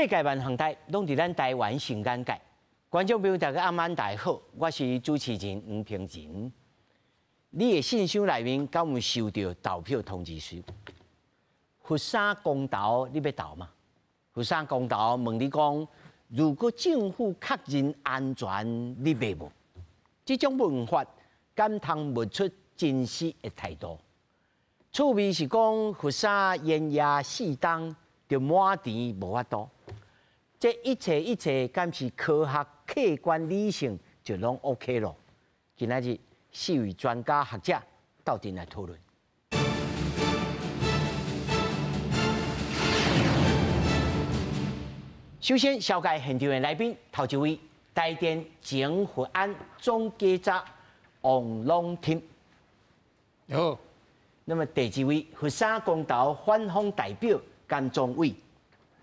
世界万行台拢伫咱台湾新眼界。观众朋友，大家暗晚大家好，我是主持人黄平仁。你的信箱内面敢有收到投票通知书？佛山公投你要投吗？佛山公投问你讲，如果政府确认安全，你要无？这种问法敢通问出真实的态度？趣味是讲，佛山炎热4冬，就满田无法度。这一切，敢是科学、客观、理性就拢 OK 咯？今仔日4位专家学者到底来讨论。首先，小介现场的来宾，头一位台电前佛安总监察王龙庭。好。那么第二位，佛山公投反方代表甘宗伟。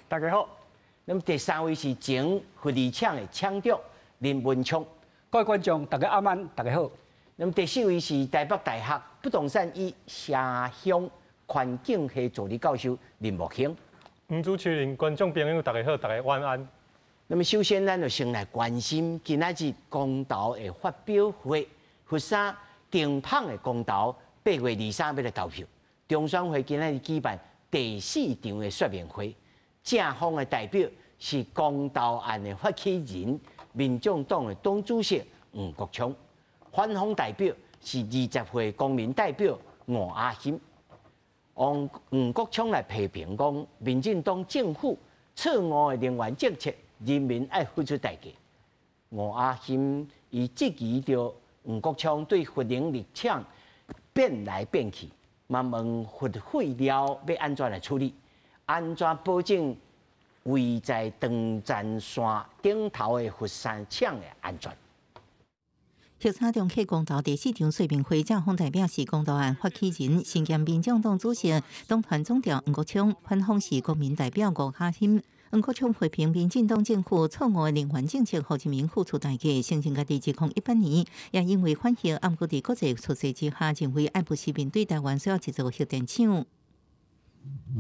大家好。那么第三位是前福利厂的厂长林文昌。各位观众，大家晚安，大家好。那么第四位是台北大学不动产与社乡环境系助理教授林木兴。主持人、观众朋友，大家好，大家晚安。那么首先，咱就先来关心今仔日公投的发表会，佛山定胖的公投8月23要来投票。中选会今仔日举办第4场的说明会。正方的代表是公投案的发起人，民众党的党主席黄国昌；反方代表是20岁公民代表吴阿兴。黄国昌来批评讲，民进党政府错误的能源政策，人民爱付出代价。吴阿兴伊质疑着黄国昌对核能立场变来变去，嘛问核废料要安怎来处理？安怎保证位在长战线顶头的佛山厂的安全？佛山中客公投第4场说明会，正方代表是公投案发起人、新兼民众党主席、党团总调黄国昌，反方是国民代表吴嘉欣。黄国昌批评民进党政府错误的能源政策，让人民付出代价。承认家己2018年也因为反核，暗过伫国际措施之下，认为爱不是面对台湾需要一座核电厂。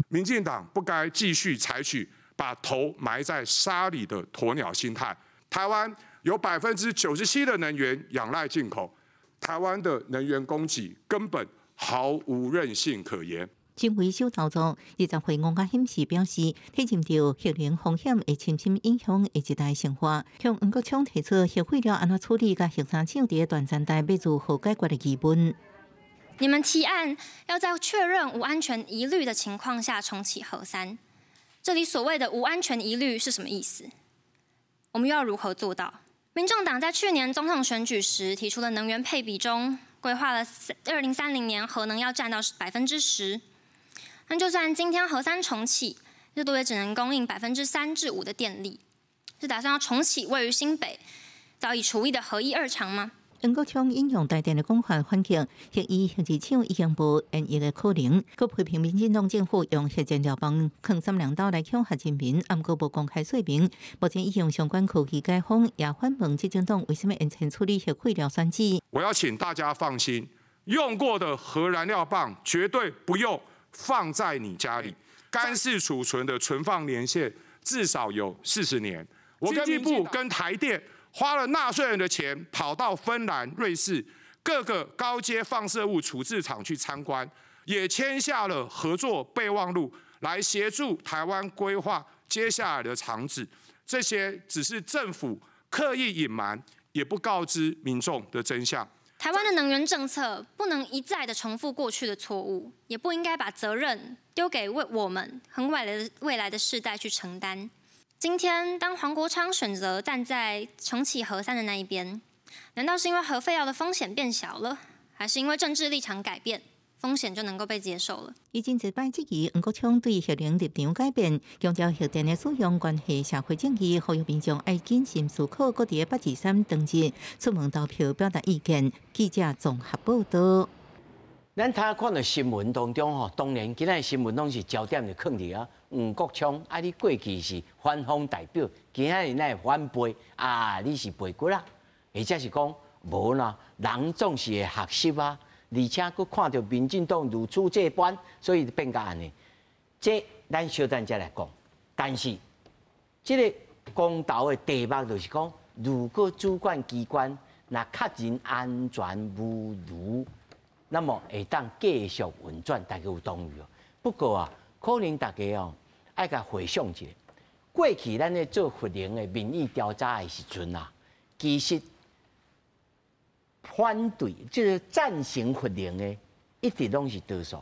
民进党不该继续采取把头埋在沙里的鸵鸟心态。台湾有97%的能源仰赖进口，台湾的能源供给根本毫无韧性可言。身为首操作，20岁吴嘉欣时表示，体认到核能风险会深深影响下一代生活，向黄国昌提出核废料安怎处理，甲核三厂伫短暂代要如何解决的疑问。你们提案要在确认无安全疑虑的情况下重启核三，这里所谓的无安全疑虑是什么意思？我们又要如何做到？民众党在去年总统选举时提出的能源配比中，规划了2030年核能要占到10%。那就算今天核三重启，最多也只能供应3%至5%的电力。是打算要重启位于新北早已除役的核1、2厂吗？黄国昌引用台电的讲法反击，核1、核2厂已经无延役的可能。佮批评民进党政府用核燃料棒坑3两刀来恐吓人民，暗过无公开说明。目前已向相关科技解封，也反问执政党为什么延前处理核废料选址。我要请大家放心，用过的核燃料棒绝对不用放在你家里，干式储存的存放年限至少有40年。我经济部跟台电花了纳税人的钱，跑到芬兰、瑞士各个高阶放射物处置厂去参观，也签下了合作备忘录，来协助台湾规划接下来的厂址。这些只是政府刻意隐瞒，也不告知民众的真相。台湾的能源政策不能一再的重复过去的错误，也不应该把责任丢给我们很未来的世代去承担。今天，当黄国昌选择站在重启核三的那一边，难道是因为核废料的风险变小了，还是因为政治立场改变，风险就能够被接受了？已经一摆质疑黄国昌对核能立场改变，强调核电的使用关系社会正义，呼吁民众爱谨慎思考，各伫823登记出门投票表达意见。记者综合报道。咱睇看到新闻当中吼，当然今仔新闻拢是焦点就放伫啊黄国昌，啊你过去是反方代表，今仔日乃反背啊你是背骨啦，或者是讲无啦，人总是会学习啊，而且佫看到民进党如此这般，所以变甲安尼。这咱小等再来讲，但是这个公投的题目就是讲，如果主管机关若确认安全无虞，那么会当继续运转，大家有同意哦。不过啊，可能大家哦爱甲回想一下，过去咱咧做核能的民意调查的时阵啊，其实反对就是赞成核能的，一直拢是多数。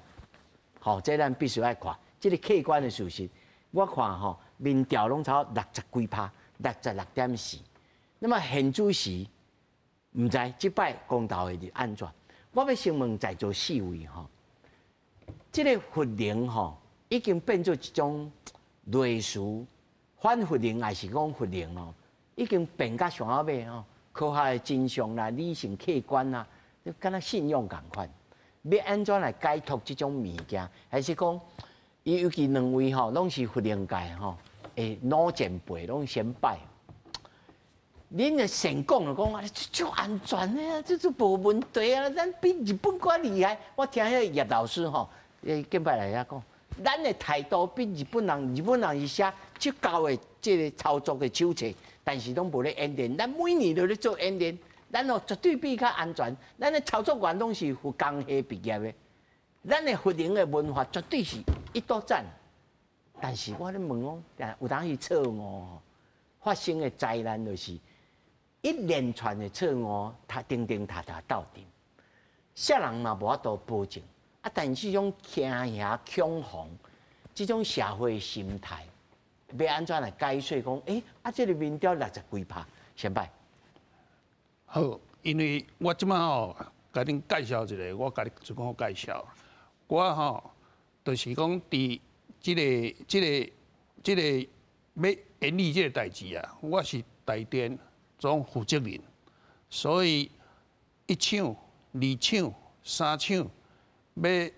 好，这咱必须爱看，这个客观的事实。我看吼，民调拢超60几%， 66.4%。那么现主席唔知即摆公投会安怎？我要先问在座四位吼，这个核能吼已经变做一种类似反核能还是讲核能哦，已经变甲上后尾吼，科学的真相啦、理性客观啦，就敢若信用共款。要安怎来解脱这种物件？还是讲，尤其两位吼，拢是核能界吼，诶老前辈拢先拜。恁的先讲就讲啊，这安全的啊，这无问题啊，咱比日本更厉害。我听迄叶老师吼，近摆来遐讲，咱的态度比日本人是写足够的这个操作的手册，但是拢无咧演练。咱每年都咧做演练，咱哦绝对比较安全。咱的操作员拢是工系毕业的，咱的核能的文化绝对是一道赞。但是我咧问哦，有当时错误发生的灾难就是。一连串的错误，他叮塔斗阵，啥人嘛无法度保证啊。但是这种惊吓恐慌，这种社会心态，要安怎来解说？讲这个民调60几%，先拜。好，因为我即摆吼，甲恁介绍一下，我甲你就讲介绍。我吼，就是讲伫即个要演练即个代志啊，我是台电。总负责人，所以1厂、2厂、3厂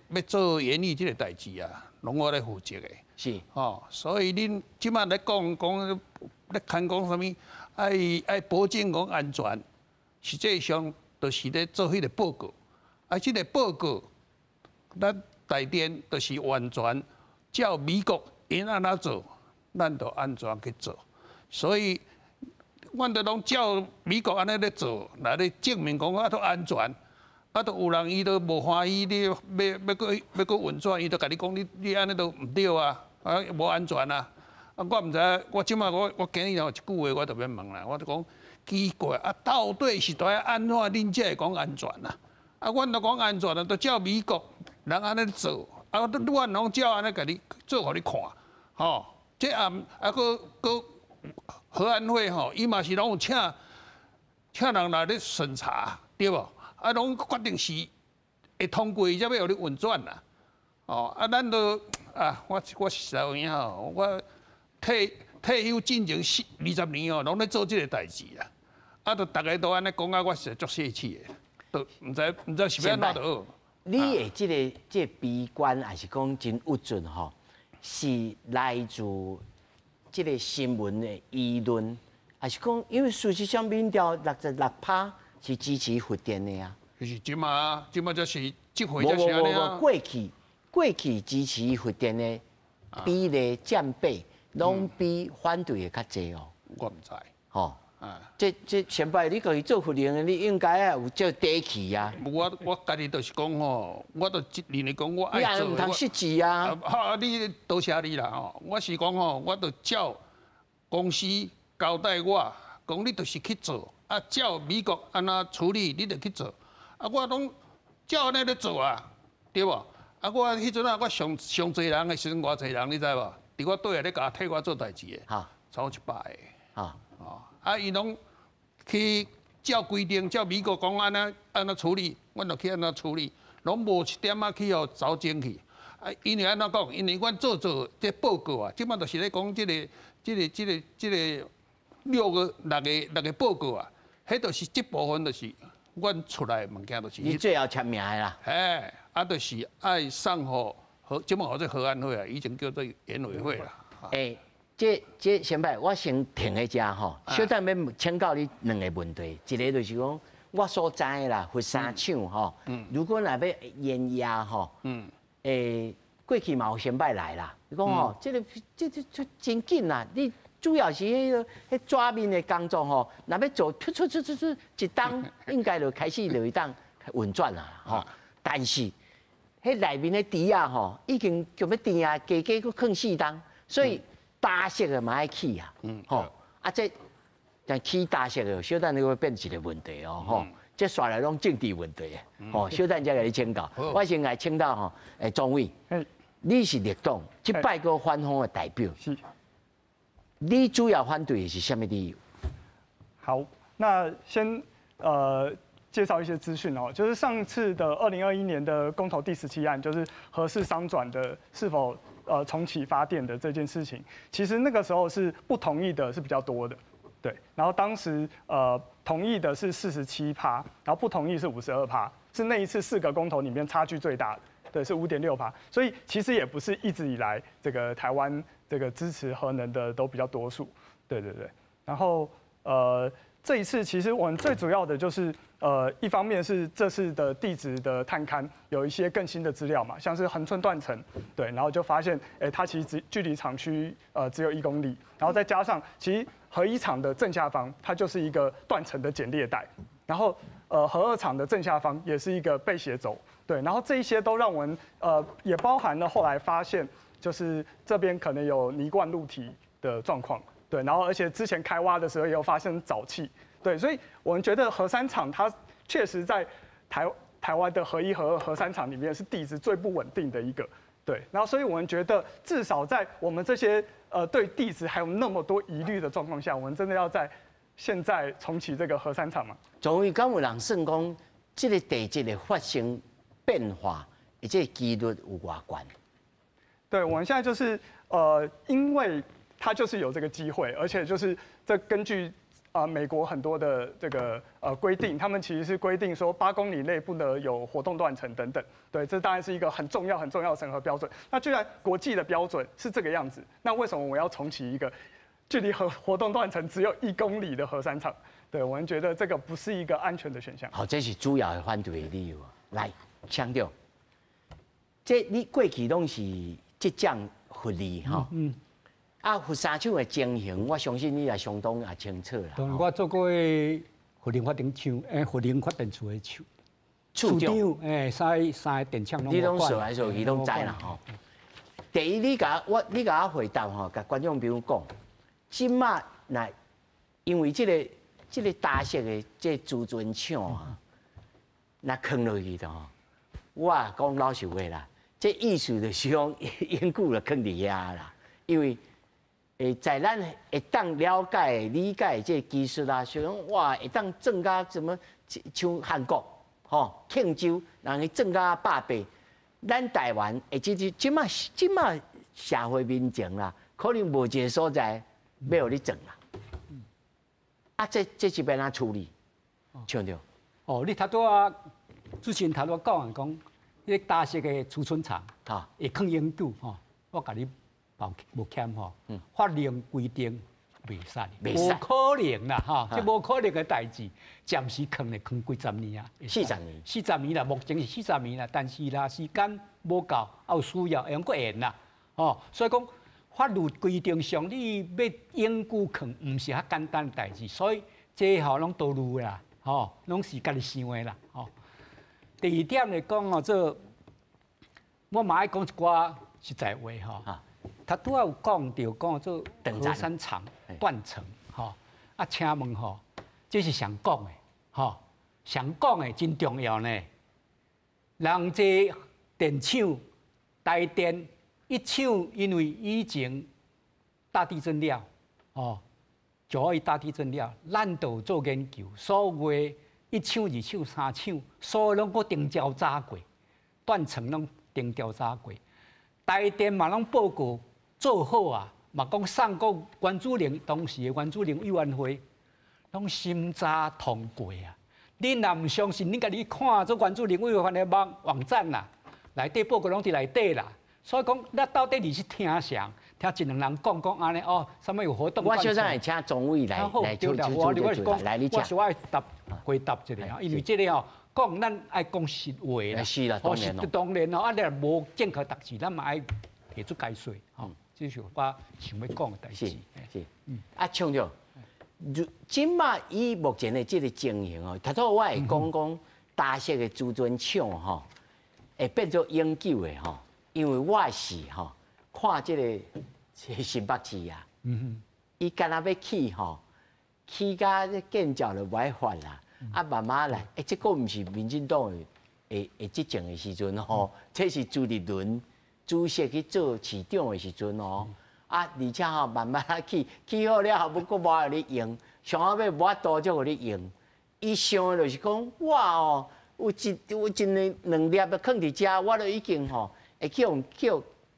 要做演练这个代志啊，拢我来负责的。是，所以恁即摆咧讲咧谈讲啥物，爱保证讲安全，实际上就是咧做迄个报告。啊，这个报告，咱台电就是完全照美国因安怎做，咱就安怎去做，所以。阮都拢照美国安尼咧做，来咧证明讲啊都安全，啊都有人伊都无欢喜，你要搁运转，伊都甲你讲你安尼都毋对啊，啊无安全啊。啊我毋知，我即摆我今日有一句话我特别问啦，我就讲奇怪啊，到底是在安怎恁才会讲安全啊？啊阮都讲安全啊，都照美国人安尼做，啊阮拢照安尼甲你做互你看，吼，这啊搁。核安会吼，伊嘛是拢有请人来咧审查，对无？啊，拢决定是会通过，才要互你运转啦。哦，啊，咱都啊，我实在有影吼，我退休进前20年哦，拢咧做这个代志啦。啊，都大家都安尼讲啊，我实在足泄气的，都毋知是要安怎好。你的这个悲观，还是讲真郁准吼，是来自。这个新闻的议论，还是讲，因为事实上民调66%是支持核电的啊。就是即嘛就是这回就是安尼啊。过去支持核电的比例占比，拢比反对的较济哦。我毋知。吼。这前摆你家己做核能的，你应该啊有这底气啊。我家己就是讲吼，我就认为讲我爱做。你也唔通失志啊！你多谢你啦吼！我是讲吼，我就照公司交代我，讲你就是去做，啊照美国安怎处理，你就去做。啊，我拢照安尼咧做啊，对无？啊，我迄阵啊，我上侪人的时阵，偌侪人你知无？伫我对下咧甲替我做代志的，超100个。啊，伊拢去照规定，照美国讲安怎处理，阮就去安怎处理，拢无一点仔去互走精去。啊，因为安怎讲？因为阮做这报告啊，即摆就是咧讲这个六个报告啊，迄就是这部分就是阮出来的物件，就是你最后签名的啦。哎，啊，就是爱送互即摆或者核安会啊，以前叫做研委会啦。这先摆，我先停喺遮吼。小等要请教你2个问题，一个就是讲我所知的啦，佛山厂吼，如果若要淹压吼，过去嘛有先摆来啦。你讲吼，这真紧啦，你主要是迄抓面的工作吼，若要做出一档，应该就开始就一档运转啦吼。但是迄内面的猪啊吼，已经叫要猪啊，加佫放4档，所以大色的嘛爱起啊，吼啊这。但起大色的，小等你会变一个问题哦，吼，这耍来拢政治问题的，吼，小等才甲你请教。我先来请教吼，庄委，你是绿党，这摆个反方的代表，是，你主要反对的是什么理由？好，那先介绍一些资讯哦，就是上次的2021年的公投第17案，就是核四商转的是否重启发电的这件事情，其实那个时候是不同意的是比较多的。对，然后当时同意的是47%，然后不同意是52%，是那一次4个公投里面差距最大的，对，是5.6%。所以其实也不是一直以来这个台湾这个支持核能的都比较多数，对。然后这一次其实我们最主要的就是一方面是这次的地质的探勘有一些更新的资料嘛，像是恒春断层，对，然后就发现它其实距离厂区只有1公里，然后再加上其实核一厂的正下方它就是一个断层的剪裂带，然后核二厂的正下方也是一个背斜轴，对，然后这一些都让我们也包含了后来发现就是这边可能有泥灌露体的状况。对，然后而且之前开挖的时候也有发生沼气，对，所以我们觉得核三厂它确实在台湾的核一、核二、核三厂里面是地质最不稳定的一个，对，然后所以我们觉得至少在我们这些对地质还有那么多疑虑的状况下，我们真的要在现在重启这个核三厂嘛？总为敢有人算讲，这个地质的发生变化，而且几率有偌高？对，我们现在就是因为它就是有这个机会，而且就是这根据美国很多的这个规定，他们其实是规定说8公里内不能有活动断层等等。对，这当然是一个很重要的审核标准。那既然国际的标准是这个样子，那为什么我要重启一个距离活动断层只有1公里的核三厂？对，我们觉得这个不是一个安全的选项。好，这是主要的反对的理由。来强调，这你过去拢是这种福利哈。啊，佛山厂的情形，我相信你也相当也清楚啦。当然，我做过核能发电厂，核能发电处的处长，三个电厂拢。你拢说来说去拢知啦吼。第一，你甲我回答吼，甲观众朋友讲，即马那因为这个大型的这储存厂啊，那坑落去的吼，我讲老实话啦，这意思就是讲永久就坑伫遐啦，因为。在咱会当了解、理解这技术啊，像讲哇，会当增加怎么像韩国、庆州，人去增加100倍。咱台湾会即马社会民情啦，可能无一个所在要互你整啦。啊，这是要哪处理？像着？你头拄啊，之前头拄讲迄大型的储存厂，会放永久我甲你。无欠吼，法令规定袂使，无可能啦这无可能的代志，暂时放几十年啊，40年啦，目前是40年啦，但是啦时间无够，有需要用个延啦，所以讲法律规定上你要永久放，唔是遐简单的代志，所以这拢道路啦，拢是家己想的啦，第二点来讲这我嘛爱讲一寡实在话他拄有讲到做核三厂断层请问这是上讲的上讲的真重要呢。人这电厂台电一厂，因为以前大地震了921大地震了，咱都做研究，所有1厂、2厂、3厂，所有拢个定调查过，断层拢定调查过，台电嘛拢报告。做好啊，嘛讲送过原子能当时的原子能委员会，拢审查通过啊。你若唔相信，你家己看做原子能委员会的网站啦，内底报告拢伫内底啦。所以讲，咱到底你是听啥？听一两人讲安尼什么有活动？我小张会请总委来处理来你讲。我是爱回答一个因为这个讲咱爱讲实话啦。是啦，当然当然你若无正确答示，咱嘛爱提出解说这是我想要讲的代志。是，啊，强调，今嘛以目前的这个情形哦，头头我会讲大式的自尊厂吼，会变做永久的吼，因为我是吼看这个新北市啊，伊干那要起吼，起甲建造就歹发啦，啊慢慢来，这个毋是民进党的执政的时阵吼，这是朱立伦主席去做市长的时阵哦，啊而且吼慢慢起好了后，不过无互你用，上后尾无法度才互你用，伊想的就是讲我哦。有一两粒的放伫遮，我都已经吼会去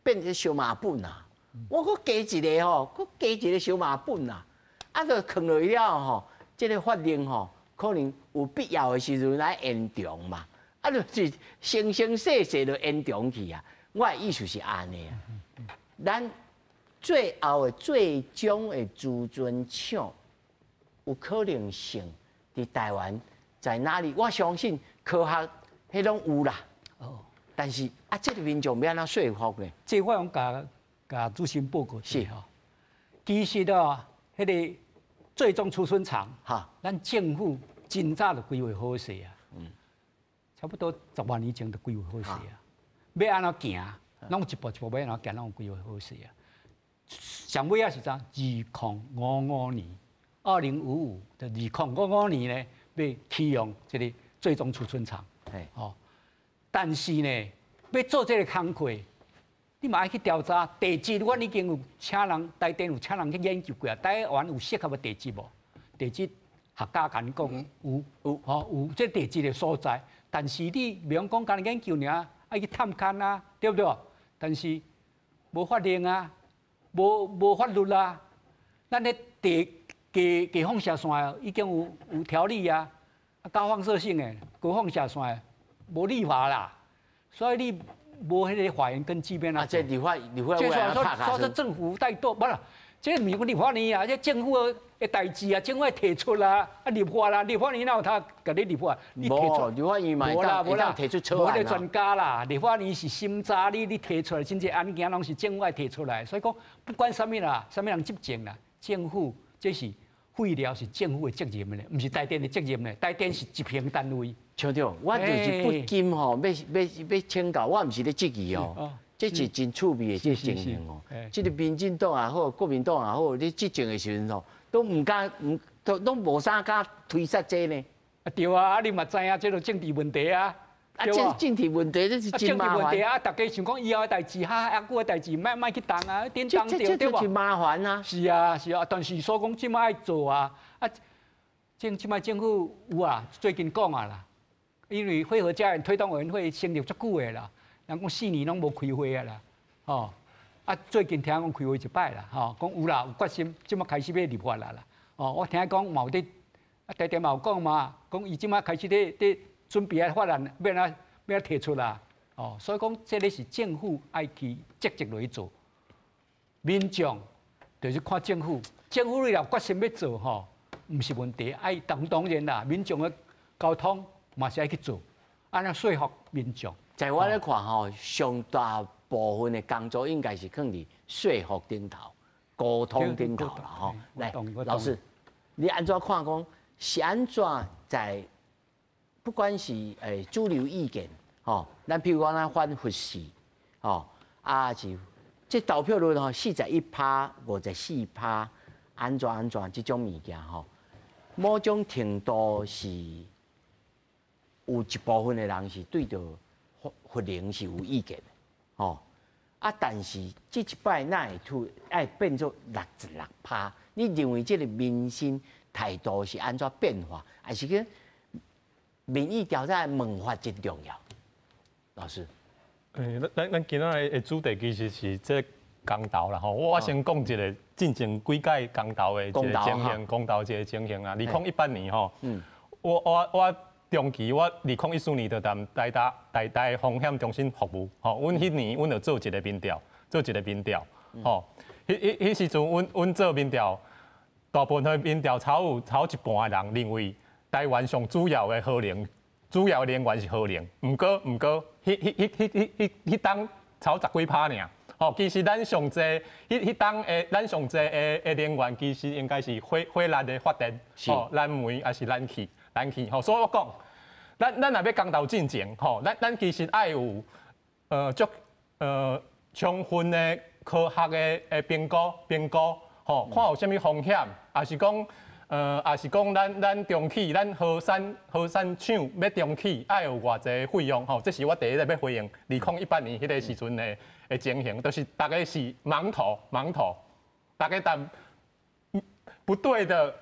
变成小麻粉啦。我搁加一个吼，搁加一个小麻粉啦。啊，就放落去了吼，这个法令吼，可能有必要的时阵来延长嘛。啊，就是生生世世就延长去啊。我的意思是安尼啊。咱最后的最终的自尊厂，有可能性伫台湾在哪里？我相信。科学迄拢有啦，但是啊，这个民众要安怎说服呢？这我用甲主席报告是吼，其实哦，迄个最终储存厂，咱政府真早就规划好势啊，差不多10万年前就规划好势啊，要安怎行，拢一步一步要安怎行，拢规划好势啊。上尾啊是怎？2055年，2055就2055年呢，要启用这个。最终储存厂，但是呢，要做这个工课，你嘛爱去调查地质。我已经有请人，台电有请人去研究过啊。台湾有适合的地质无？地质学家甲你讲有这地质的所在，但是你袂用讲干研究尔，爱去探勘啊，对不对？但是无法令啊，无法律啊，咱咧地放射线已经有条例啊。高放射性的高放射线无立法啦，所以你无迄个法源根基边啊。这立法这说是政府带动，不啦，这唔是立法院啊，这政府的代志啊，政府提出啦，啊立法啦，立法院哪有他甲你立法？你提出立法院嘛，无啦，提出草案无专家啦，立法院是审查你提出来，真正案件拢是政府爱提出来，所以讲不管什么啦，什么人执政啦，政府这是。废料是政府的责任咧，唔是台电的责任咧。台电是一平单位。厂长，我就是不禁吼，要请教，我唔是咧质疑哦，这是真趣味的这情形哦。这个民进党也好，国民党也好，你执政的时阵吼，都唔敢，都无啥敢推杀这呢。啊对啊，你嘛知影，这个政治问题啊。啊，这政治问题，这是真麻烦。政治问题啊，大家想讲以后的代志，还久的代志，莫去动啊，点动掉对吧？这麻烦啊。是啊，是啊，但是所讲即摆爱做啊，即摆政府有啊，最近讲啊啦，因为会合家园推动委员会成立足久的啦，人讲4年拢无开会啊啦，吼，啊最近听讲开会一摆啦，吼，讲有啦，有决心，即摆开始要立法啦，哦，我听讲嘛有伫，啊台电嘛有讲嘛，讲伊即摆开始伫。准备啊，法案要提出啦，哦，所以讲这个是政府爱去积极来做，民众就是看政府，政府你若决心要做吼，唔是问题，爱当然啦，民众的沟通嘛是爱去做，安尼说服民众。在我咧看吼，上大部分的工作应该是放伫说服顶头、沟通顶头啦，吼。来，老师，你安怎看讲？是安怎在？不管是主流意见，吼，咱譬如讲咱反核四，吼，啊是这投票率吼41%、54%，安怎这种物件吼，某种程度是有一部分的人是对着核能是有意见的，吼，啊但是这一摆那会爱变做66%，你认为这个民心态度是安怎变化，还是个？民意调查问法真重要，老师。咱今仔的主题其实是这公投啦吼。我先讲一个进行几届公投的一个情形，公投这个情形啊。2018年吼，我中期我2014年就踮台大风险中心服务，吼，阮迄年阮就做一个民调，吼，迄时阵阮做民调，大部分的民调超一半的人认为。台湾上主要的核能，主要能源是核能，毋过，迄当超10几%尔，吼，其实咱上济迄当咱上济的能源，其实应该是火力的发电，吼，燃煤还是燃气，吼。所以我讲，咱若要公道进前，吼，咱其实爱有充分的科学的评估，吼，看有啥物风险，也是讲。也是讲咱重启，咱核产厂要重启，爱有偌济费用吼，这是我第一个要回应。2018年迄个时阵的情形，就是大家是盲投，大家但不对的，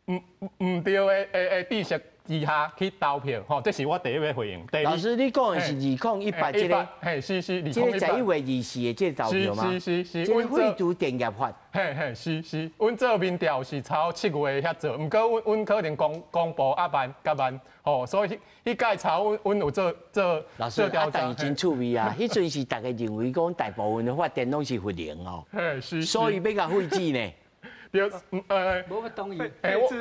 唔对的知识之下去投票，吼，这是我第一个回应。老师，你讲的是2018这个，是这个11月24的这个投票吗？是，这个废除电业法。是，阮做民调是超7月遐做，毋过阮可能公布甲慢，吼，所以迄届超阮有做老师，调查。但是真趣味啊！迄阵是大家认为讲大部分的发电拢是核能哦，所以要甲废止呢。对，无同意，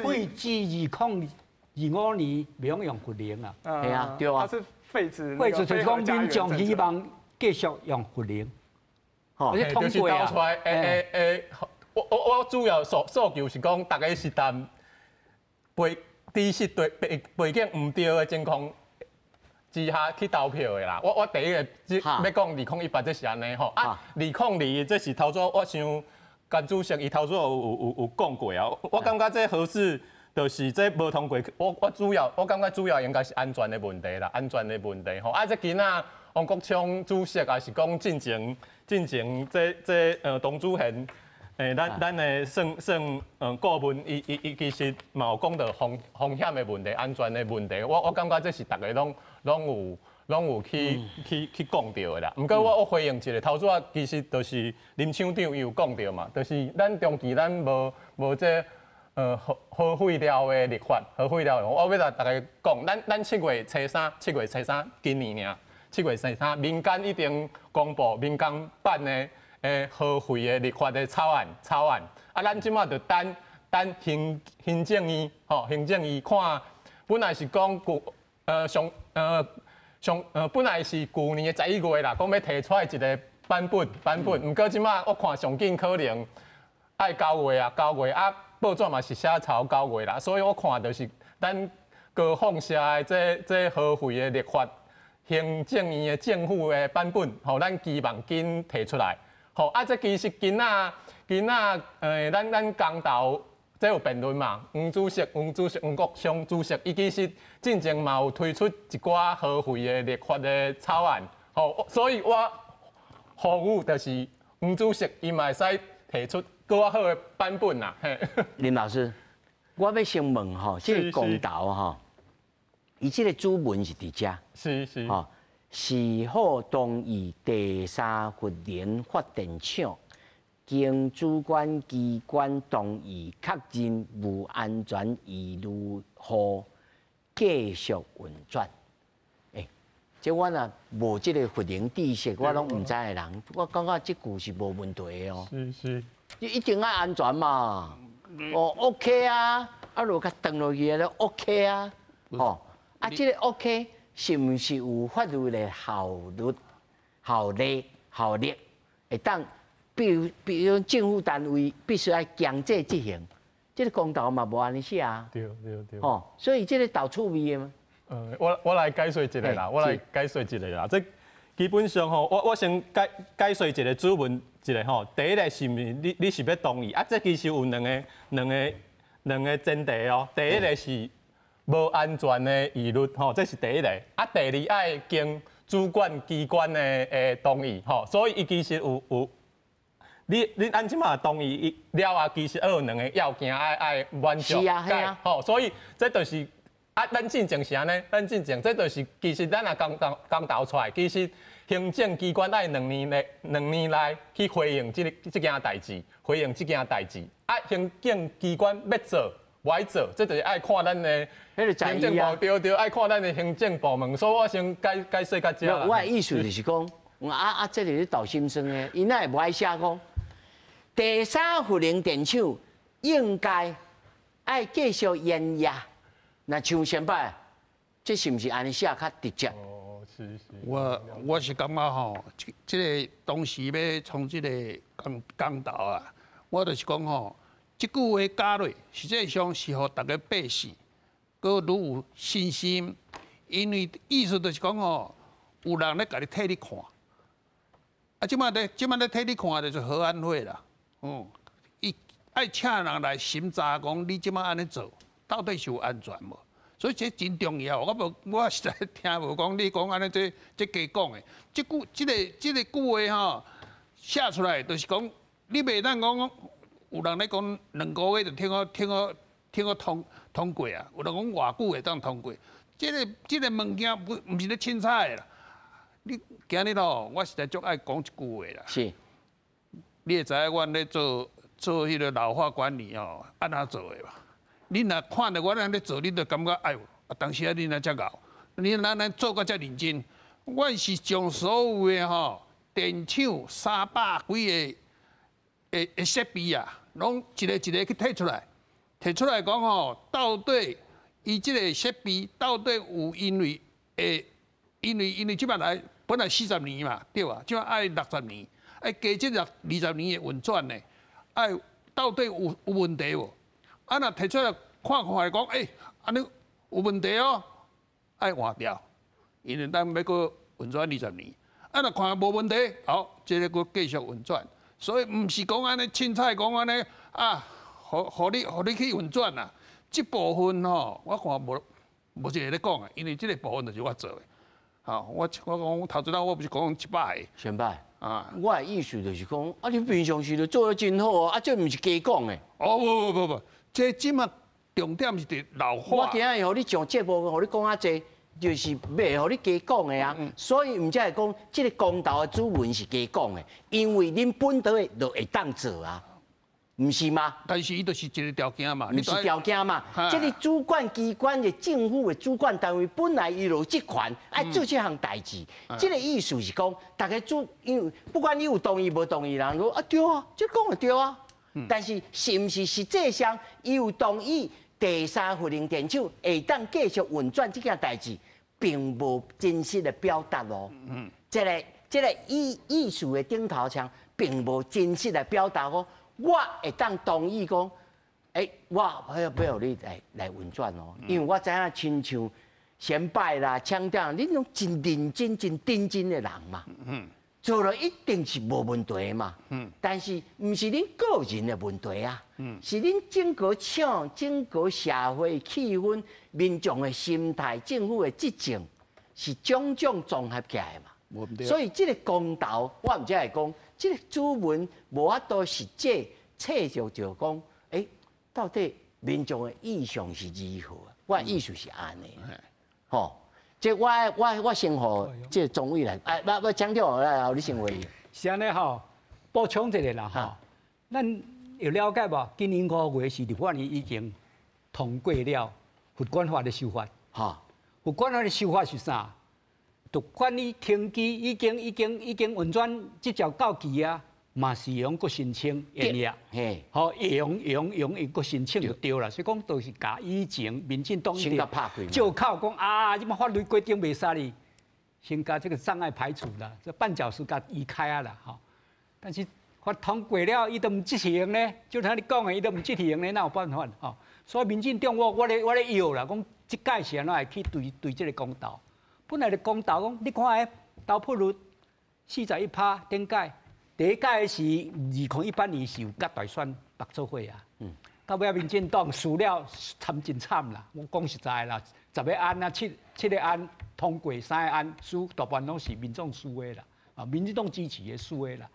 废止2025年不用用核能啊。系啊，对啊。它是废止就是讲民众希望继续用核能。就是投出来，我主要诉求是讲，大家是谈知识背景唔对的情况之下去投票的啦。我第一个要讲2018这是安尼吼，2022这是头早我想甘主席伊头早有讲过啊，我感觉这合适。就是这无通过，我感觉主要应该是安全的问题啦，安全的问题吼。啊，这今仔王国昌主席也是讲进前董主贤，咱的算顾问，伊其实嘛有讲到风险的问题、安全的问题。我感觉这是大家拢有去讲到的啦。毋过我回应一下，头先其实就是林厂长伊有讲到嘛，就是咱长期咱无这。核废料的立法，核废料，我要甲大家讲，咱7月初3，今年尔，7月初3，民间已经公布民间版的核废的立法的草案，啊，咱即马就等行政院，行政院看，本来是讲本来是去年的11月啦，讲要提出来一个版本，毋过即马我看上紧可能爱9月啊。报纸嘛是写超9月啦，所以我看就是咱高放下的这核废的立法，行政院的政府的版本，吼，咱希望紧提出来。吼，啊，这其实今仔咱公投这有辩论嘛，黄国昌主席，伊其实进前嘛有推出一寡核废的立法的草案，吼，所以我呼吁就是黄主席伊嘛会使提出。更好的版本啦，林老师，我要先问吼，这个公投吼，伊这个主文是伫遮，是，吼，是否同意第三核能发电厂经主管机关同意确认无安全疑虑后继续运转？这我若无这个核能知识，我拢唔知的人，我感觉这句是无问题的哦。是。你一定要安全嘛？哦 ，OK 啊，啊，如甲断落去就 OK 啊，哦，啊，这个 OK 是毋是有法律的效力？会当，比如政府单位必须要强制执行，这个公投嘛无安尼写啊。对。哦，所以这个倒趣味的嘛。我来解说一个啦，这基本上吼，我先解说一个主文。一个吼，第一个是毋是你是要同意啊？这其实有两个前提哦。第一个是无安全的疑虑吼，这是第一个。啊，第二爱经主管机关的同意吼，所以伊其实有你按即马同意了啊，其实有两个要件爱满足。是啊。吼，所以这就是咱进前是安尼，这就是其实咱若刚投出来，其实。行政机关爱2年内去回应这件代志，啊，行政机关要做，不爱做，这就是爱看咱的行政部，对，爱看咱的行政部门。所以我先解说到这啦。我的意思就是讲，这里是倒心声的，伊那也不爱写讲，第三核能电厂应该爱继续延役，那像先摆。这是毋是安尼写较直接？哦，是。我是感觉吼，这个当时要从这个公道啊，我就是讲吼，这句话加落，实际上是互大家百姓，搁愈有信心，因为意思就是讲吼，有人咧甲你替你看，啊，即摆咧替你看就是好安会啦，伊爱请人来审查讲你即摆安尼做，到底是有安全无？所以这真重要。我实在听无讲你讲安尼这假讲的，这个句话吼写出来，就是讲你袂当讲有人咧讲2个月就听我通过啊，有人讲偌久会当通过，这个物件唔是咧凊彩的啦。你今日咯，我实在足爱讲一句话啦。是。你会知影阮咧做迄个老化管理哦，安怎做的吧？你若看到我安尼做，你就感觉哎呦，当时啊你若遮熬，你咱做到遮认真，阮是将所有的吼电厂300几个设备啊，拢一个去摕出来讲吼，到底伊即个设备到底有因为即摆来本来40年嘛，对吧？即摆爱60年。哎，加这20年的运转呢，哎，到底有问题无？啊，若提出来看讲，安尼有问题哦，爱换掉，因为咱要搁运转20年。啊，若看无问题，好，这个搁继续运转。所以毋是讲安尼凊彩讲安尼啊，互你去运转啊。这部分吼，我看无一个咧讲啊，因为这个部分就是我做的。好，我讲头一道我不是讲100个，先摆。啊，我的意思就是讲，啊，你平常时就做得真好啊，啊，这毋是假讲的。哦，不，这即马重点是伫老化。我今日互你上节目，互你讲啊济，就是要互你假讲的啊。所以毋才会讲，这个公道的主文是假讲的，因为恁本岛的就会当做啊。毋是吗？但是伊就是一个条件嘛，毋是条件嘛。这个主管机关的政府的主管单位本来伊就有职权爱做这项代志。这个意思是讲，大家因为不管你有同意无同意，人说啊对啊，这讲的对啊。但是是毋是实际上伊有同意第三核能电厂会当继续运转这件代志，并无真实的表达咯。这个意思的顶头上，并无真实的表达哦。我会当同意讲，我要你来运转哦，因为我知影亲像先摆啦、强调，恁种真认真、真认真的人嘛，做了一定是无问题嘛，但是毋是恁个人的问题啊，是恁整个厂、整个社会气氛、民众的心态、政府的执政，是种种综合起来嘛。所以这个公道，我毋只会讲。这个主文无法度实际测着就讲，到底民众的意向是如何？我的意思是安尼，吼。这我先互这总委来，我强调来，你先回。是安尼吼，补充一个啦吼，咱有了解无？今年5月是立法院已经通过了罚款法的修法，罚款法的修法是啥？就管你停机已经运转这条到期啊，嘛是用个申请延役，好用个申请就对啦。所以讲都是甲以前民进党就靠讲啊，这么法律规定袂使哩，先甲这个障碍排除啦，这绊脚石甲移开啊啦，吼。但是法通过了，伊都唔执行呢，就像你讲的，伊都唔执行呢，哪有办法？吼，所以民进党我咧要啦，讲即届是安怎会去对这个公道。本来就公道讲，你看诶，投票率41%，顶届第一届是2018年是有甲大选白做伙啊。到尾民进党输了，惨真惨啦。我讲实在啦，10个案啊，7个案通过，3个案输，大半拢是民众输的啦，啊，民进党支持的输的啦。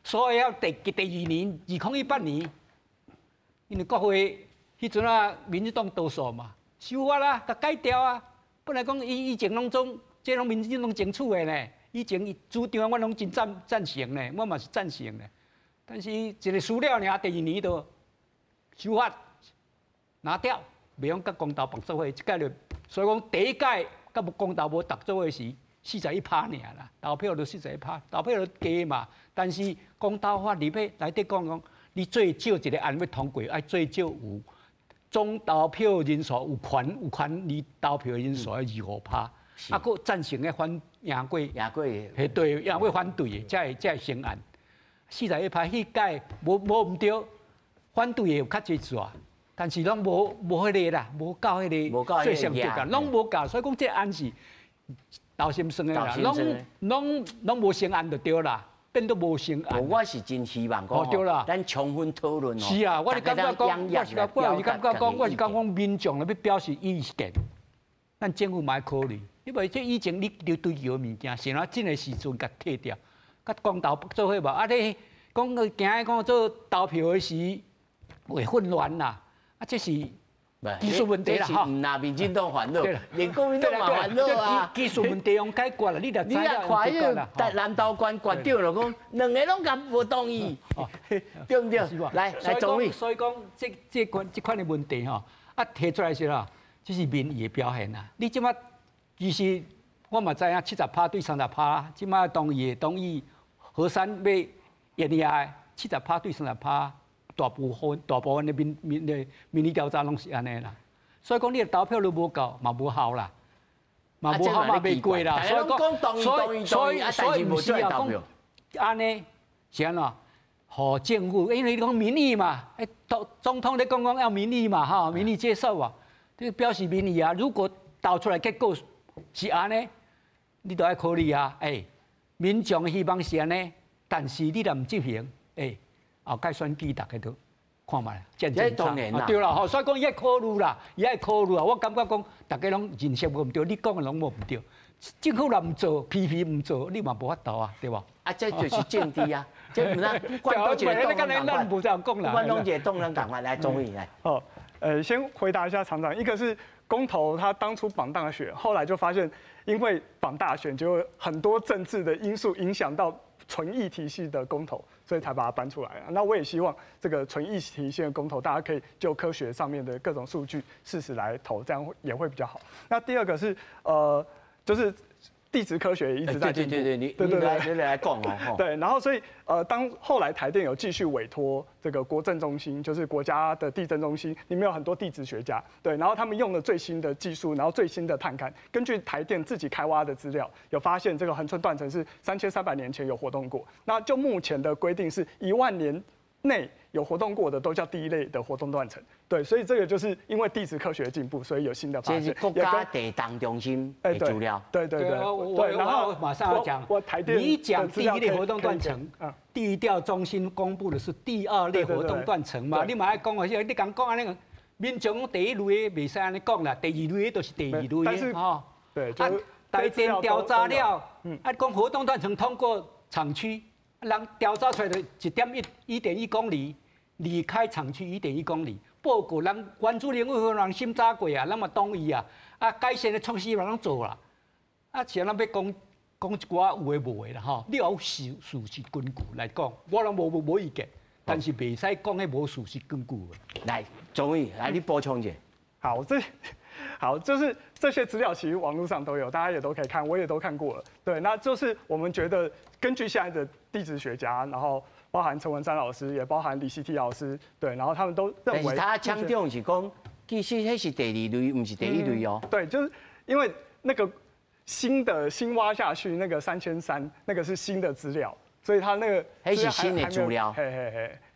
所以要第2年，2018年，因为国会迄阵啊，民进党多数嘛，修法啦，甲改掉啊。本来讲以前拢总，这拢民进党争取的呢。以前主张我拢真赞成呢，我嘛是赞成的。但是一个输了呢，第2年就修法拿掉，袂用甲公投绑做伙，即届就所以讲第一届甲公投无搭做伙是41%尔啦，投票就41%，投票就低嘛。但是公投法里底讲，你最少一个案要通过，爱最少有总投票人数有权利投票的人数要25%，啊，佫赞成的赢过，嘿对，赢过反对的，才会成案。41%迄届无毋对，反对的有较济纸，但是拢无迄个啦，无到迄个最上级啊，拢无够，所以讲这案是投心酸的啦，拢无成案就对啦。变都无成案。我是真希望讲，对啦，咱充分讨论哦。是啊，我是感觉讲，我是感觉民众要表示意见，咱政府嘛要考虑，因为这以前你就堆摇物件，现在真个时阵甲退掉，甲公投做伙无？啊，你讲个惊讲做投票的时会混乱啦，啊，这是。技术问题啦，哈，唔拿民进党烦恼，连国民党嘛烦恼啊。技术问题用解决啦，你若你若看迄个南投县县长就讲，两个拢甲无同意，对不对？来，总理。所以讲，这款的问题吼，啊提出来时啦，这是民意的表现啦。你即马其实我嘛知影70%对30%，即马同意河山要延下70%对30%。大部分的民意调查拢是安尼啦，所以讲你的投票率无够，嘛无效啦，嘛无效嘛袂过啦。所以讲，所以毋是啊，讲安尼是安怎？互政府，因为你讲民意嘛，总统咧讲要民意嘛，哈，民意接受啊，这表示民意啊。如果投出来结果是安尼，你都要考虑啊。民众希望是安尼，但是你若唔执行，后届选举大家都看卖，见证当然啦，对啦，吼，所以讲伊爱考虑啦，我感觉讲大家拢认识无唔对，你讲的拢无唔对。政府若唔做，批评唔做，你嘛无法度啊，对无？啊，这就是政治啊，这唔咱关到一个党人咱不这样讲啦，关到一个党人赶快来总理来。哦，先回答一下厂长，一个是公投，他当初绑大选，后来就发现因为绑大选，就很多政治的因素影响到纯议题系的公投。所以才把它搬出来啊。那我也希望这个纯议题性的公投，大家可以就科学上面的各种数据事实来投，这样也会比较好。那第二个是就是地质科学也一直在进步。对，你来讲哦。对，然后所以当后来台电有继续委托这个国政中心，就是国家的地震中心，里面有很多地质学家，对，然后他们用了最新的技术，然后最新的探勘，根据台电自己开挖的资料，有发现这个恒春断层是3300年前有活动过。那就目前的规定是10000年内有活动过的都叫第一类的活动断层。对，所以这个就是因为地质科学的进步，所以有新的发现。这是国家地动中心的资料。对，然后马上要讲，你讲第一类活动断层，地调中心公布的是第二类活动断层嘛？你嘛爱讲啊，你讲安尼，民众第一类袂使安尼讲啦，第二类就是第二类的吼。对，台电调查了，讲活动断层通过厂区，人调查出来的1.1公里，离开厂区1.1公里。报告人原住民委员人审查过啊，咱嘛同意啊，改善的措施嘛拢做啦，像咱要讲一寡有诶无诶啦吼，你要有事实根据来讲，我拢无意见，但是袂使讲迄无事实根据。来，总理，来你补充一下。好，就是这些资料其实网络上都有，大家也都可以看，我也都看过了。对，那就是我们觉得根据现在的地质学家，然后包含陈文山老师，也包含李希悌老师，对，然后他们都认为，但是他强调是讲，其实那是第二类，不是第一类哦。对，就是因为那个新挖下去那个3300，那个是新的资料，所以他那个那是新的资料。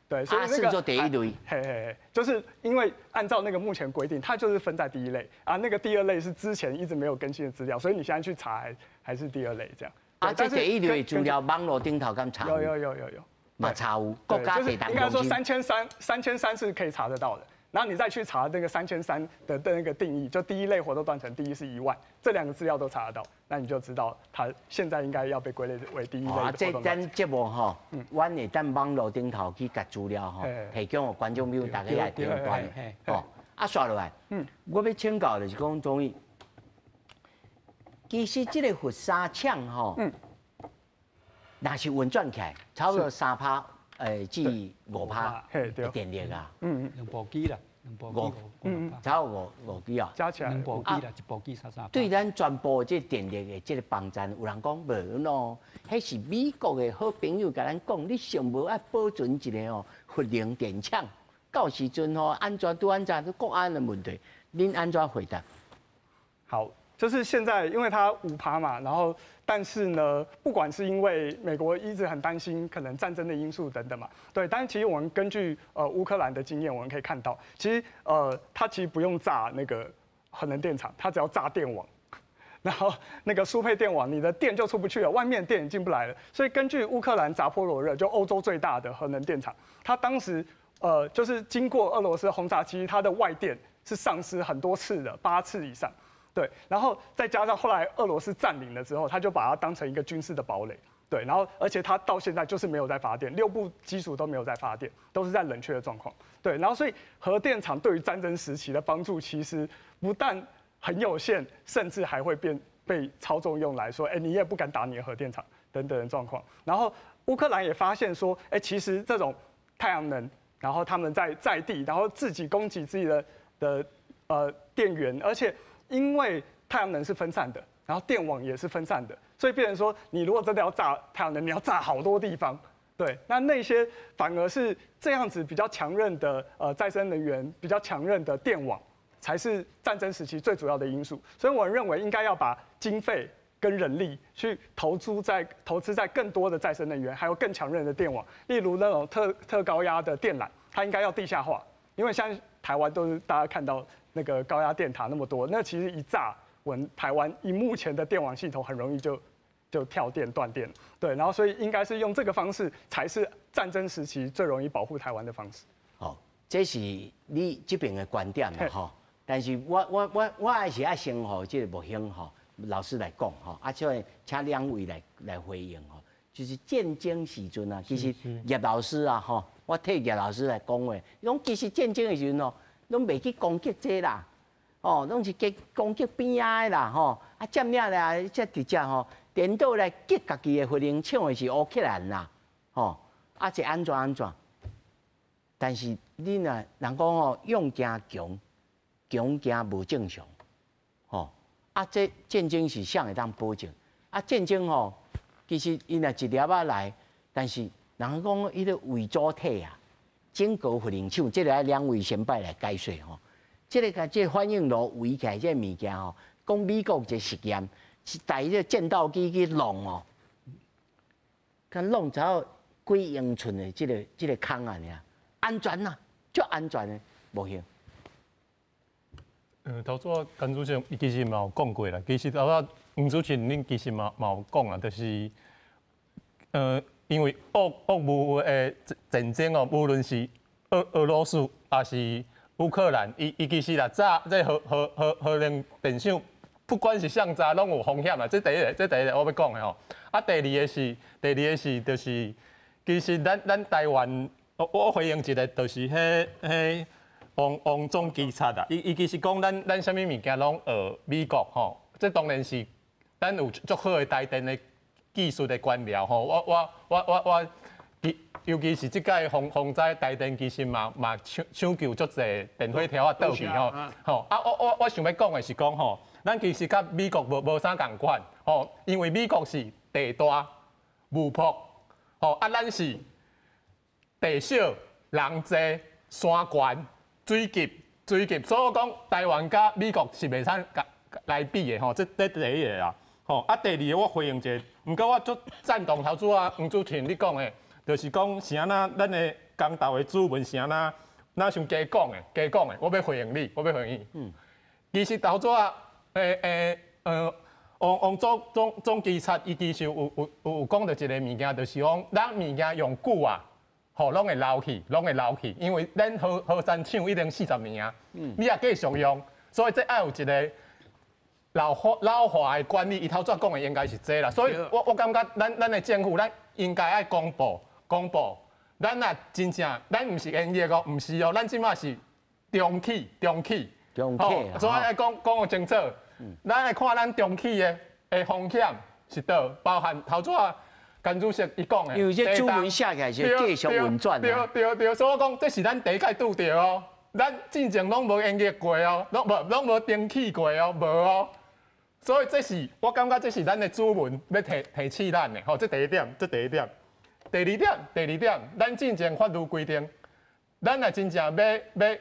对，所以那个做第一类，就是因为按照那个目前规定，它就是分在第一类啊，那个第二类是之前一直没有更新的资料，所以你现在去查还是第二类这样。这第一类资料网络顶头敢查？有，嘛查有，国家地动中心。应该说3300是可以查得到的，然后你再去查那个3300的那个定义，就第一类活动断层，第一是10000，这两个资料都查得到，那你就知道它现在应该要被归类为第一类的活动断层。这咱节目吼，阮会等网络顶头去甲资料吼，提供给观众朋友大家来评断。哦，刷落来，我要请教就是讲总理，其实这个佛沙厂吼，若是运转起来，差不多3%。至5%的电力啊，2部机啦，2部机，差5机啊，加起来2部机啦，1部机3%。对咱全部这电力的这个帮站，有人讲无喏，迄是美国的好朋友甲咱讲，你上无爱保存一个核能电厂，到时阵吼安全都安全都国安的问题，您安怎回答？好，就是现在因为它5%嘛，然后但是呢，不管是因为美国一直很担心可能战争的因素等等嘛，对，但是其实我们根据乌克兰的经验，我们可以看到，其实它其实不用炸那个核能电厂，它只要炸电网。然后那个输配电网，你的电就出不去了，外面电也进不来了。所以根据乌克兰扎波罗热，就欧洲最大的核能电厂，它当时就是经过俄罗斯轰炸，其实它的外电是丧失很多次的，8次以上。对，然后再加上后来俄罗斯占领了之后，他就把它当成一个军事的堡垒。对，然后而且它到现在就是没有在发电，6部机组都没有在发电，都是在冷却的状况。对，然后所以核电厂对于战争时期的帮助，其实不但很有限，甚至还会被操纵用来说，你也不敢打你的核电厂等等的状况。然后乌克兰也发现说，其实这种太阳能，然后他们在地，然后自己供给自己的电源，而且因为太阳能是分散的，然后电网也是分散的，所以变成说，你如果真的要炸太阳能，你要炸好多地方。对，那些反而是这样子比较强韧的再生能源，比较强韧的电网。才是战争时期最主要的因素，所以我认为应该要把经费跟人力去投资在更多的再生能源，还有更强韧的电网，例如那种特高压的电缆，它应该要地下化，因为像台湾都是大家看到那个高压电塔那么多，那其实一炸，台湾以目前的电网系统很容易就跳电断电，对，然后所以应该是用这个方式才是战争时期最容易保护台湾的方式。好，这是你这边的观点嘛，吼。但是我还是要先吼，这个木兄吼老师来讲吼，所以请2位来回应吼。就是战争时阵啊，其实叶老师啊吼，我替叶老师来讲话，讲其实战争的时阵哦，拢袂去攻击这啦，哦，拢是去攻击边仔的啦吼，占领啦，才直接吼颠倒来击家己的核能厂的是乌克兰啦，吼，是安怎？但是你若人讲吼，勇加强。强行无正常，这战争是谁会当保证？战争吼，其实伊若一粒仔来，但是人讲伊个伪组体啊，整个核能厂，这个要2位先摆来解说吼。这个反应炉围起来这物件吼，讲美国这实验是带这战斗机去弄哦，敢弄只几英寸的这个坑啊，安全呐，足安全的，无用。头先甘主席其实嘛有讲过啦，其实头先黄主席恁其实嘛有讲啦，就是因为俄乌的战争哦，无论是俄罗斯还是乌克兰，伊其实啦炸这核能电厂，不管是上炸拢有风险啦。这第一个我要讲的吼。第二个是就是其实咱台湾，我回应一个就是迄王总监察啊，伊其实讲咱啥物物件拢学美国吼，这当然是咱有足好的台电的技术的官僚吼。我尤其是即届洪灾台电其实嘛抢救足侪电火条倒去吼。我想要讲的是讲吼，咱其实甲美国无啥共款吼，因为美国是地大物博吼，咱是地小人济山悬。水急，所以我讲台湾甲美国是袂使来比的吼，这第一个啦。吼，第二个我回应一下，毋过我足赞同头拄黄主席你讲的，就是讲是安那咱的公道的主文是安那想加讲的，我要回应你。其实头拄王总监察伊其实有讲到一个物件，就是讲咱物件用久啊。吼，拢会老去，因为咱核三厂已经40年啊，你也继续用，所以这要有一个老化的管理。伊头先讲的应该是这啦，所以我感觉咱的政府，咱应该爱公布。咱若真正，咱唔是演业哦，唔是哦，咱即马是中企，所以爱讲个清楚。咱来看咱中企的风险是倒，包含头先。甘主席伊讲的，因为这主文写起来是继续运转对，所以我讲这是咱第一届拄到哦，咱之前拢无研究过哦，拢无登记过哦，无哦，所以这是我感觉这是咱的主文要提起咱的，吼，这第一点。第二点，咱之前法律规定，咱若真正要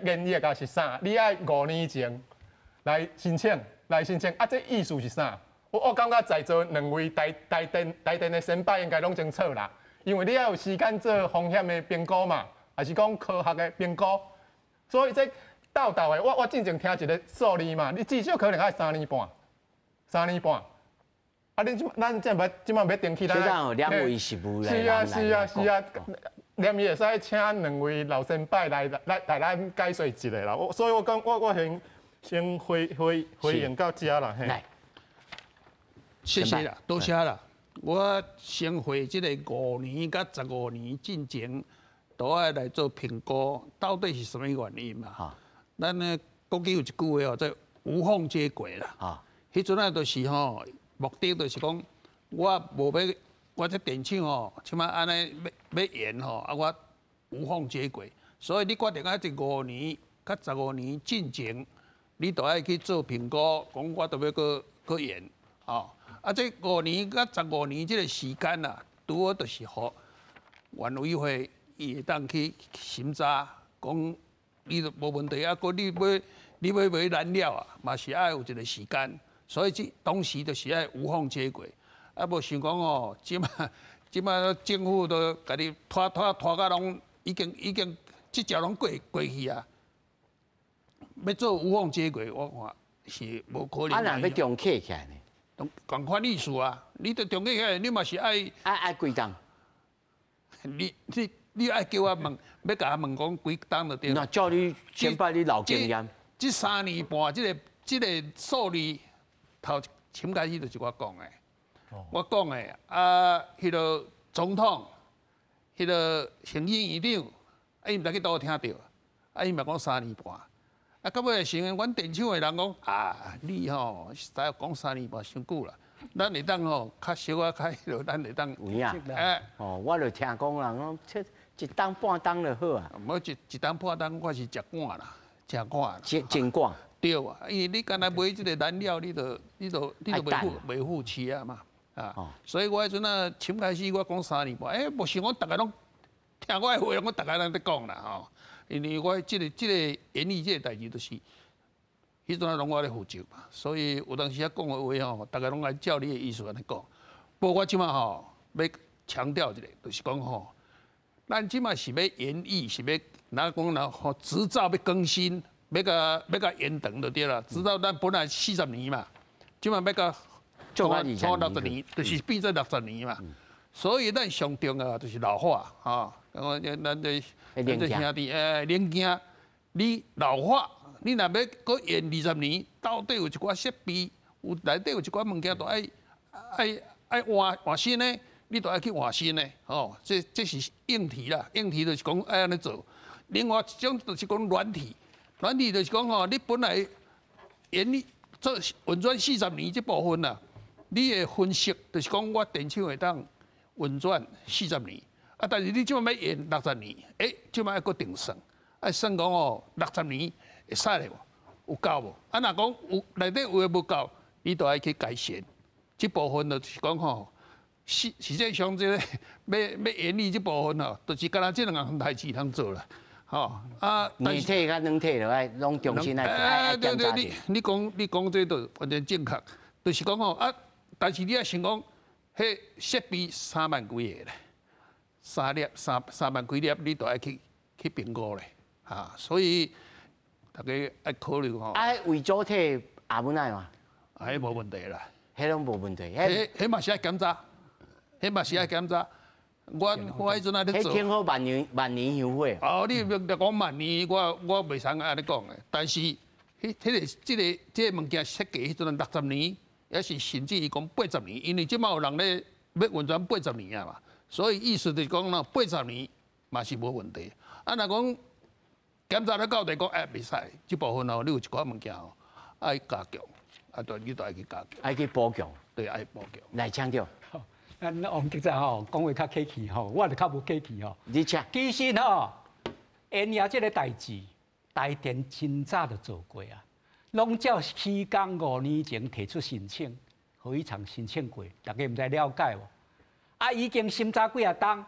研议个是啥？你爱5年前来申请，啊，这意思是啥？我感觉在座2位台电的先辈应该拢清楚啦，因为你要有时间做风险的评估嘛，还是讲科学的评估，所以这斗的，我进前听一个数字嘛，你至少可能要3年半，3年半。啊，咱即摆要定期，学长2位是无来人是啊，连伊会使请2位老先辈来咱解说一下啦。所以我讲我先回应到遮啦。来，谢谢啦，多谢啦。我先回这个5年甲15年进前，都要来做评估，到底是什么原因嘛？哈，咱呢国际有一句话哦，叫无缝接轨啦。啊，迄阵啊，就是吼。目的就是讲，我无要，我这电厂吼，即摆安尼要延吼，啊我无缝接轨，所以你决定啊，这5年、甲15年进前，你都爱去做评估，讲我都要搁延，吼，啊这5年甲15年这个时间啊，拄好就是好，原委会伊会当去审查，讲你都无问题啊，搁你要买燃料啊，嘛是爱有一个时间。所以这当时就是爱无缝接轨，啊无想讲哦，即摆政府都甲你拖到拢已经即条拢过去啊，要做无缝接轨，我看是無可能。啊，若要重启起来呢？共款意思啊，你得重启起来，你嘛是爱几檔？你爱叫我问，要甲我问讲几檔就对。那叫你先把你老经验。这3年半，这个数字。头前开始就是我讲的，我讲的啊，迄个总统，迄个行政院长，啊，伊毋知去倒听到，啊，伊嘛讲3年半，啊，到尾成阮电厂的人讲啊，你吼实在讲3年半伤久啦，咱会当吼较小啊，较迄落，咱会当有影，哦，我就听讲人讲，切1檔半檔就好啊，无一檔半檔，我是食惯啦，食惯啦，真惯。对啊，因为你刚才买这个燃料，你都维护期啊嘛，啊，所以我迄阵啊，前开始我讲3年半，无想讲大家拢听我的话，我大家人在讲啦吼，因为我这个演绎这个代志就是，迄阵啊拢我咧负责嘛，所以有当时啊讲的话吼，大家拢按照你的意思安尼讲。不过我即马吼要强调一个，就是讲吼，咱即马是要演绎，是要哪讲呢？吼，执照要更新。要甲延长就对啦，直到咱本来40年嘛，即马要甲做60年，就是变成60年嘛。所以咱上重要就是老化，吼，咱这兄弟零件，你老化，你若要搁延20年，到底有一寡设备，内底有一寡物件都爱换新的，你都爱去换新的，吼，这是硬体啦，硬体就是讲爱安尼做。另外一种就是讲软体。软体就是讲吼，你本来延做运转40年这部分啊，你的分析就是讲我电厂会当运转40年，啊，但是你即摆要延60年，即摆要搁定算，算讲哦60年会使嘞无？有够无？啊，若讲有内底有诶无够，你都爱去改善。这部分就是讲吼，实际上这个要延历这部分吼，就是敢若这2项代志通做啦。吼啊，年体甲软体落来，拢重新来检查者。你讲这都完全正确，就是讲吼啊，但是你也想讲，迄设备3万几个咧，3万几粒，你都爱去评估咧，哈，所以大家爱考虑吼。为主体也无奈嘛？迄无问题啦，迄拢无问题。迄嘛是爱检查，迄嘛是爱检查。我迄阵啊咧做，迄挺好万年香火。哦，你别讲万年，我袂使安尼讲的。但是，这个物件设计迄阵60年，也是甚至于讲80年，因为即马有人咧要运转80年啊嘛，所以意思就是讲喏，80年嘛是无问题。啊，若讲检查咧到底讲袂使，即部分哦，你有一寡物件哦，爱加强，啊，你都爱去加强，爱去补强，对，爱补强。来强调。咱王局长吼讲话较客气吼，我就较无客气吼。你请。其实吼，延夜这个代志，台电真早就做过啊，拢照期间5年前提出申请，互伊场申请过，大家毋知了解无？啊，已经审查几啊档，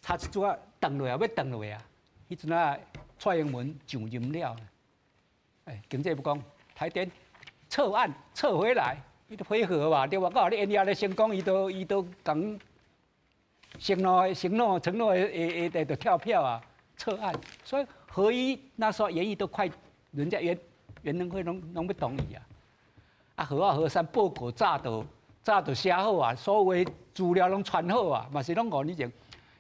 差一撮断落啊，要断落啊。迄阵啊，蔡英文上任了，经济部讲台电撤案撤回来，伊都配合嘛，对吧？到你因遐咧成功，伊都讲承诺会跳票啊，撤案。所以合一那时候研议都快，人家原能会拢不同意啊。啊，核三报告早就写好啊，所有资料拢传好啊，嘛是拢5年前。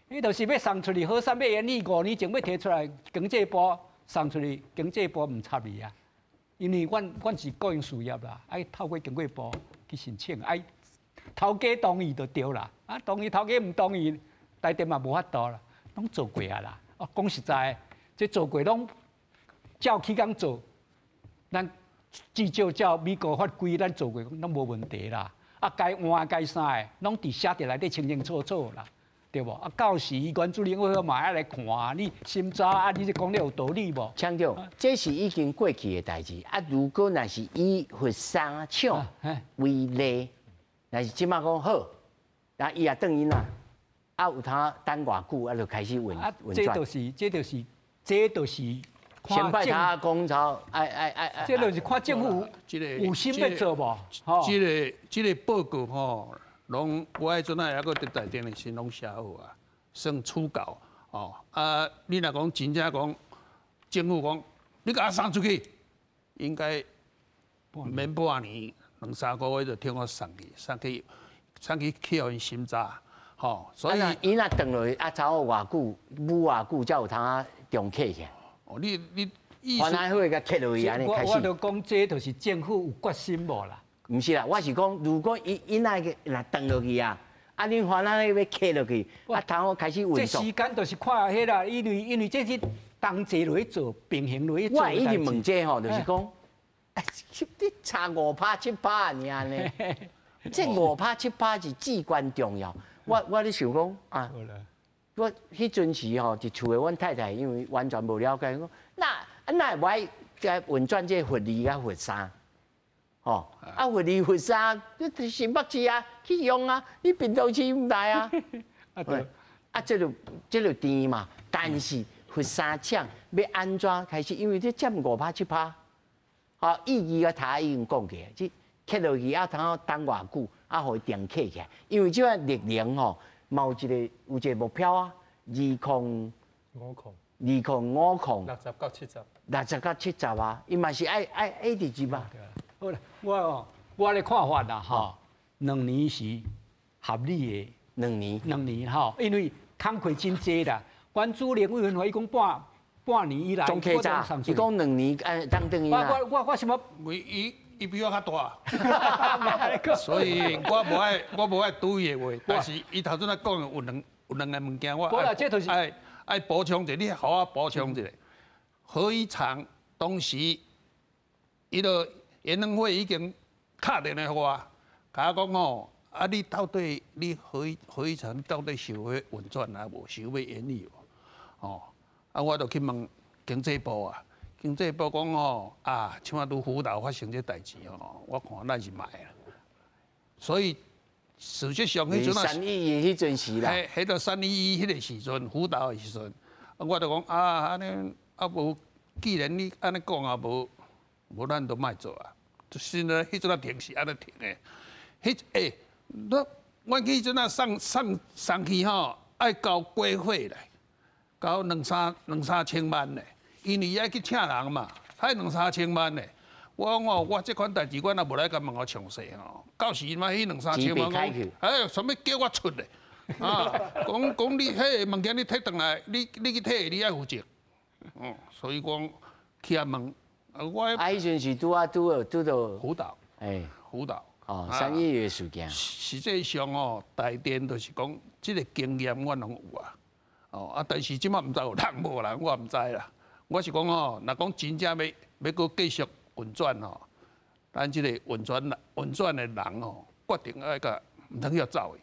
伊就是要送出去，核三要研议5年前要提出来，经济部送出去，经济部唔插你啊。因为阮是国营事业啦，爱透过经济部去申请，爱头家同意就对啦。啊，同意头家唔同意，台电嘛无法度啦，拢做过啊啦。哦，讲实在，这做过拢照起工做，咱至少照美国法规，咱做过拢无问题啦。啊，该换该啥的，拢伫写伫内底清清楚楚啦。对无？啊，到时原主任委员嘛爱来看，你审查啊，你讲你有道理无？强调，这是已经过去的代志。啊，如果那是以佛山厂为例，那是即马讲好，那伊也等于啦，啊有他等偌久，啊就开始运转。这就是。先派他公操，这就是看政府有心要做无？这个报告吼。拢我迄阵啊，还阁伫台电的时拢写好啊，算初稿哦。啊，你若讲真正讲政府讲，你甲我送出去，应该免半年2-3个月就听我送去去互因审查，吼。所以伊若等落去啊，走偌久，舞偌久，才有通重启起。哦，你原来会甲克落去安尼开始。我就讲，这就是政府有决心无啦。唔是啦，我是讲，如果伊那个若登落去啊，啊，恁反那要刻落去，啊，头好开始运作。这时间就是看迄啦，因为这是同齐落去做，平衡落去做。我一直问这吼，就是讲，你差5%、7%尔呢？这5%、7%是至关重要。我咧想讲啊，我迄阵时吼，就厝诶，阮太太因为完全无了解，讲那会爱该运转这佛理甲佛山。哦，啊，佛理佛山，你新北市啊去用啊，你平头市唔来啊？啊，这就甜嘛。但是佛山厂要安怎开始？因为这占5%、7%，好，意义个他已经讲起，即刻落去啊，等偌久啊，互伊定刻起来。因为即个历年吼，有一个目标啊，2050、60到70啊，伊嘛是爱直接嘛。好啦，我的看法啦，吼，2年是合理的。2年吼，因为工课真济啦。原主任委员会伊讲半年以来，总客咋？伊讲2年，当等于啦。我什么？伊比我较大，所以我无爱赌伊的话，但是伊头先仔讲有两个物件，我爱补充一下，你互我补充一下。合一厂当时，伊就。研讨会已经敲电话给我，甲我讲吼，啊，你到底你合一厂到底想要运转啊无？想要研议无？哦，啊，我就去问经济部啊，经济部讲吼啊，像啊拄辅导发生这代志吼，我看咱是卖啦。所以事实上，迄阵啊，311迄阵时啦，迄个311迄个时阵辅导的时阵，啊，我就讲啊，安尼啊无，既然你安尼讲啊无。无咱都卖做啊，就是呢，迄阵啊停是安尼停的。阮去阵啊送去吼，爱交规费嘞，交2-3千万嘞，因为爱去请人嘛，才2-3千万嘞。我讲哦，我这款代志，阮也无来甲问我详细吼。到时嘛，迄2-3千万，什么叫我出嘞？啊，讲你迄个物件你摕转来，你去摕，你爱负责。所以讲去遐问。迄阵是拄到辅导，辅导哦，311的事件。实际上哦，台电就是讲，这个经验我拢有啊，哦但是即马毋知有人无人，我毋知啦。我是讲哦，若讲真正要搁继续运转哦，咱这个运转的人哦，决定爱甲毋通叫走去。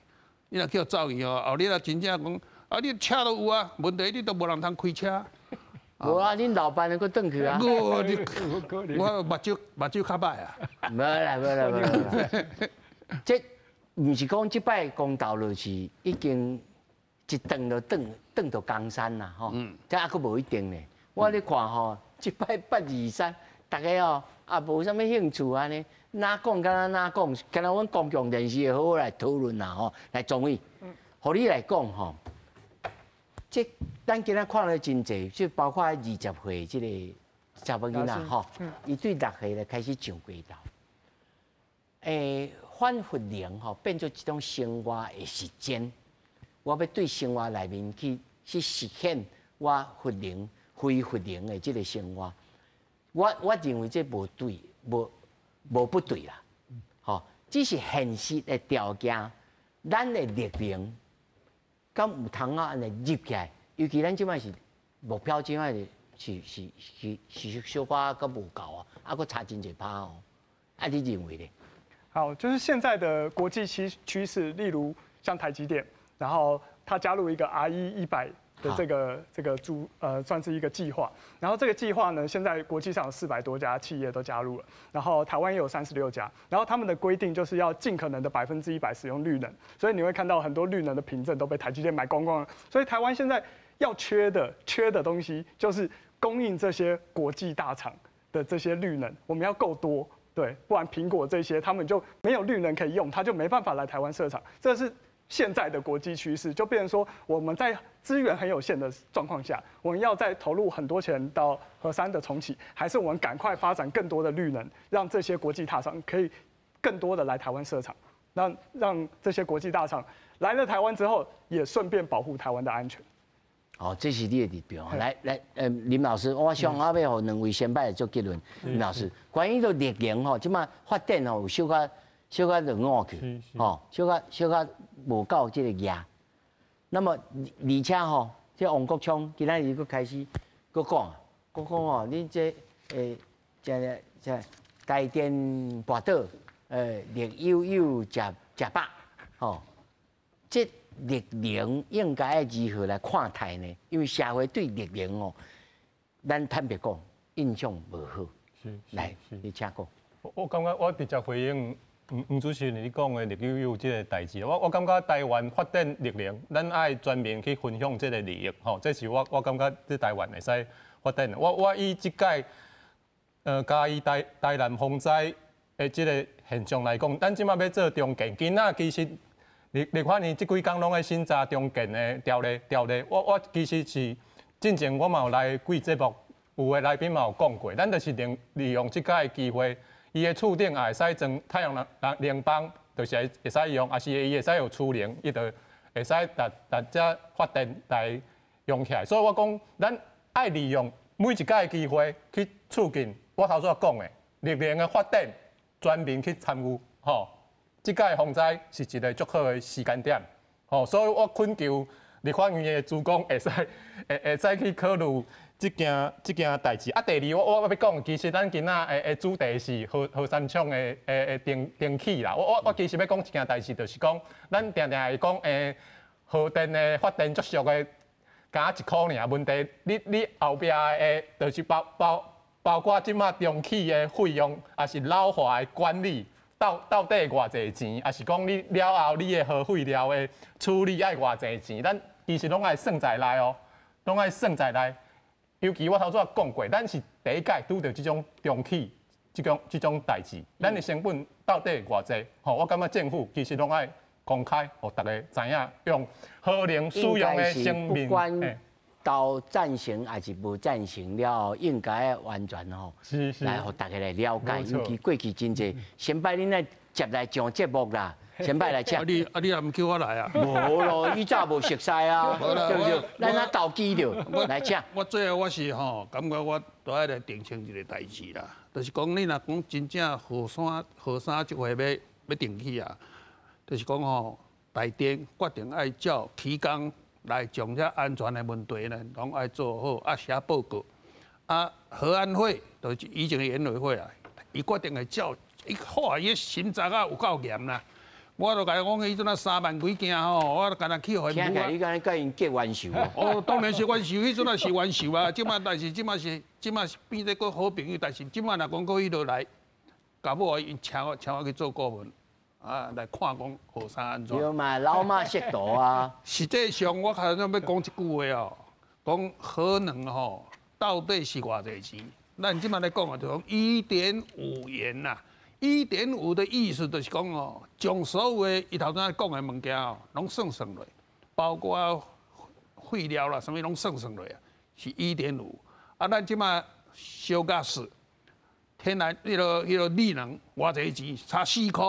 你若叫走去哦，后日若真正讲，啊你车都有啊，问题你都无人通开车。无啊，恁老板能够转去啊？我目睭较歹啊。无啦。这毋是讲即摆公道就是已经一顿就顿到冈山啦，吼，这还佫无一定呢。我咧看吼，一摆823，大家哦也无啥物兴趣安尼，哪讲敢哪讲，敢若阮公共电视好来讨论啦，吼，来综艺，互你来讲吼，这咱今仔看了真济，就包括20岁这个查某囡仔吼，伊对6岁咧开始上轨道，反活龄吼变做一种生活的实践。我要对生活内面去实现我活龄、非活龄的这个生活，我认为这无对，无不对啦，吼，只是现实的条件，咱的力量，敢有通啊安尼入起来，尤其咱即摆是目标，即摆是小可阁无够啊，佫差真侪趴哦，你认为呢？好，就是现在的国际趋势，例如像台积电，然后它加入一个 RE100的这个算是一个计划。然后这个计划呢，现在国际上有400多家企业都加入了，然后台湾也有36家。然后他们的规定就是要尽可能的100%使用绿能，所以你会看到很多绿能的凭证都被台积电买光光了。所以台湾现在要缺的东西就是供应这些国际大厂的这些绿能，我们要够多。对，不然苹果这些他们就没有绿能可以用，他就没办法来台湾设厂。这是现在的国际趋势，就变成说我们在资源很有限的状况下，我们要再投入很多钱到核三的重启，还是我们赶快发展更多的绿能，让这些国际大厂可以更多的来台湾设厂，让这些国际大厂来了台湾之后，也顺便保护台湾的安全。哦，这是你的立场。来，林老师，我想要互两位先摆做结论。林老师，关于到绿能吼，即马发展吼有小可就误去，吼，小可无够这个压。那么而且吼，这王国昌今仔日佫开始佫讲吼，恁这这台电跋倒，绿油油食饱，吼，这。绿能应该如何来看待呢？因为社会对绿能哦，咱坦白讲印象无好。来，你请讲。我感觉我直接回应黄主席你讲的绿油油这个代志。我感觉台湾发展绿能，咱爱全面去分享这个利益，吼，这是我感觉在台湾会使发展。我以这届嘉义台南风灾的这个现象来讲，咱即马要做中建，今仔其实。你看，你即几工拢在审查中建的条例，我其实是之前我嘛有来几节目，有的来宾嘛有讲过，咱就是利用即个机会，伊的厝顶也会使装太阳能板，就是会使用，也是伊会使有储能，伊就会使大家发电来用起来。所以我讲，咱爱利用每一届机会去促进我头先讲的绿能的发展，全面去参与，吼。即届风灾是一个足好的时间点，吼，所以我恳求立法院的主攻会使去考虑即件代志。啊，第二我要讲，其实咱今仔的主题是核三厂的电气啦。我其实要讲一件代志，就是讲咱定定会讲核电的发电足俗的，加1箍尔。问题你后壁的，就是包括即马中气的费用，也是老化的管理。到底偌济钱，也是讲你了后你的核废料的处理爱偌济钱，咱其实拢爱算在内哦，拢爱算在内。尤其我头先讲过，咱是第一届拄到这种中气这种代志，咱的成本到底偌济？吼，我感觉政府其实拢爱公开，互大家知影，用核能使用的生命。到赞成还是无赞成了，应该完全吼，来互大家来了解。尤其过去真济，先摆恁来接来上节目啦，先摆来请。你也唔叫我来啊？无咯，伊早无熟悉啊，对不对？咱啊投机着来请。我最后我是吼，感觉我都爱来澄清一个代志啦，就是讲你若讲真正河山即回要定起啊，就是讲吼，台电决定爱照提纲。来将这安全的问题呢，拢爱做好，啊写报告。啊，核安会就是以前的研委会啊，伊决定会照，哇，伊刑责啊有够严啦。我都甲伊讲，迄阵啊3万几件吼，我都干那去互伊。听起来你敢甲因结冤仇啊？哦，当然是冤仇，迄阵啊是冤仇啊。但是即马是变做个好朋友，但是即马若讲过伊落来，搞不好因请我去做顾问，来看讲河山安怎。对嘛，老马识途啊。实际上，我还想要讲一句话哦，讲核能吼到底是偌济钱？咱即摆来讲啊，就讲1.5元呐。1.5的意思就是讲哦，将所有的伊头先讲的物件哦，拢算落，包括废料啦，什么拢算落啊，是1.5。啊，咱即摆小甲是天然迄个绿能偌济钱，差4块，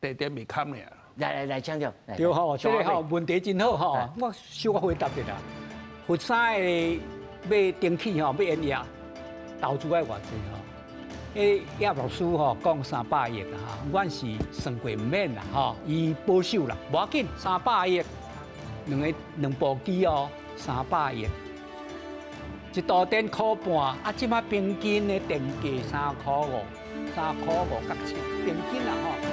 地点未砍尔。来，强调。对吼，这个吼问题真好吼，我小可回答你啦。佛山的买电器吼，买烟叶，投资要偌济吼？迄叶老师吼讲300亿啦哈，阮是算过唔免啦吼，伊保守啦，无要紧，300亿，两部机哦，300亿，一度电1.5块，啊，即摆平均的电价3.5块，3.5角7，平均啦吼。